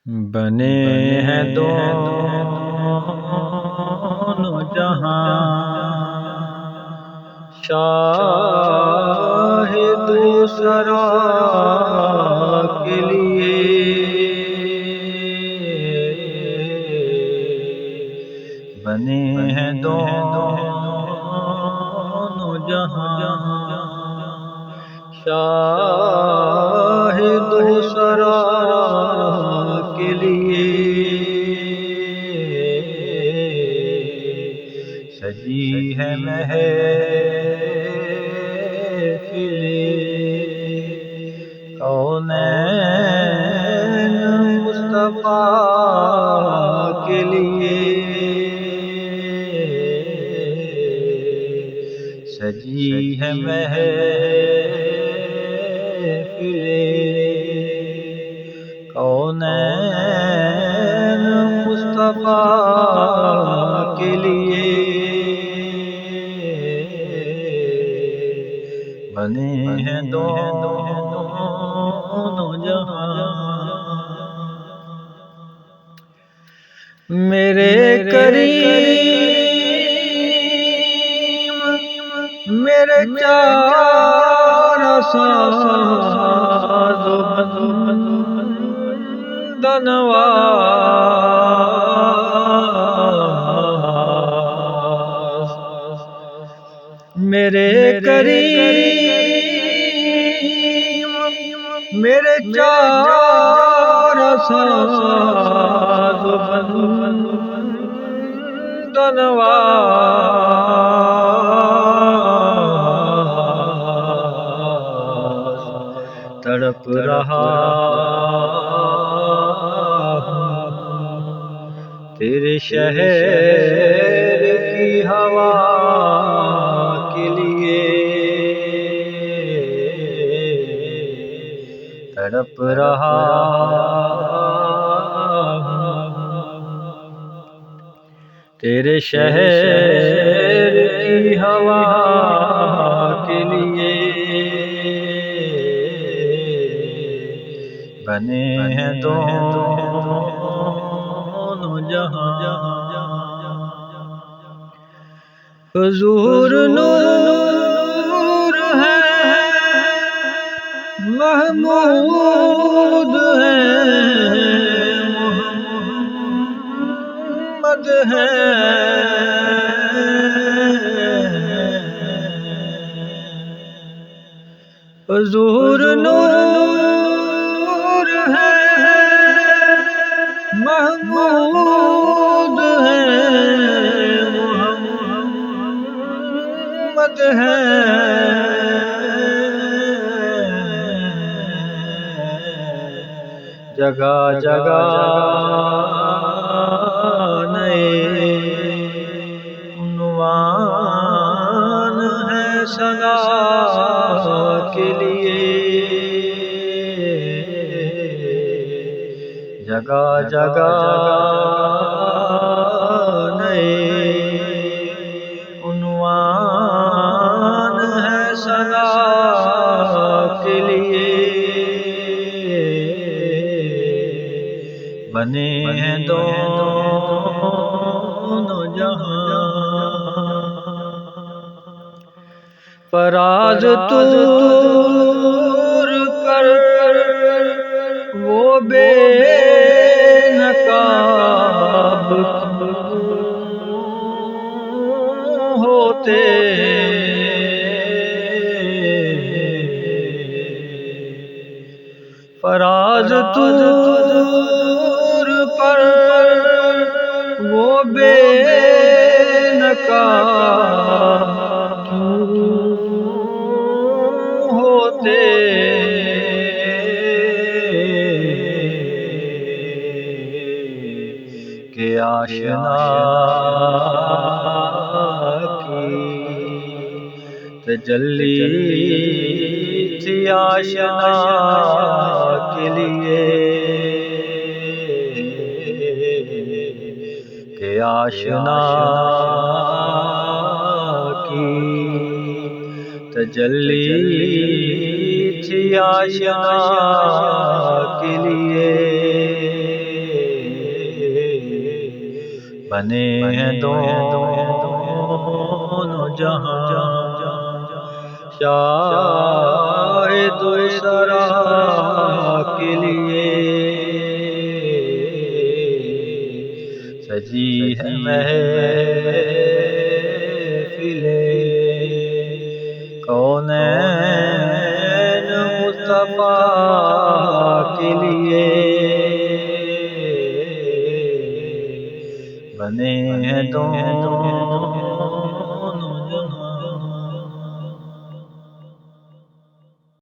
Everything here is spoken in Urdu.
بنے ہیں دونوں جہاں شاہ دوسرا کے لیے، بنے ہیں دونوں جہاں شاہ دوسرا کے لیے، سجی ہے محفل کونین مصطفیٰ کے لیے، سجی ہے محفل کونین مصطفیٰ کے لیے، بنے ہیں دونوں جہاں میرے کریم میرے چار ساز و بندنواز، میرے کریم میرے چار ساز و بندنواز، تڑپ رہا تیرے شہر کی ہوا کے لیے، تڑپ رہا تیرے شہر کی ہوا کے لیے، بنے ہیں دونوں جہاں حضور نور ہے محمود ہے محمد ہے، حضور نور ہے محمود ہے محمد ہے، جگہ جگہ نئے عنوان ہے ثنا کے لیے، جگہ جگہ نئے عنوان ہے ثنا کے لیے، بنے ہیں دونوں جہاں فراز طور کر وہ بے نقاب ہوتے، فراز طور پر وہ بے نقاب ہوتے، کہ آشنا کی تجلی تھی آشنا کے لیے، کہ آشنا کی تجلی تھی آشنا کے لیے، بنے ہیں دونوں جہاں، شاہد و سرا کے لیے سجی ہے محفل کونین مصطفیٰ کے لیے بنے ہیں دونوں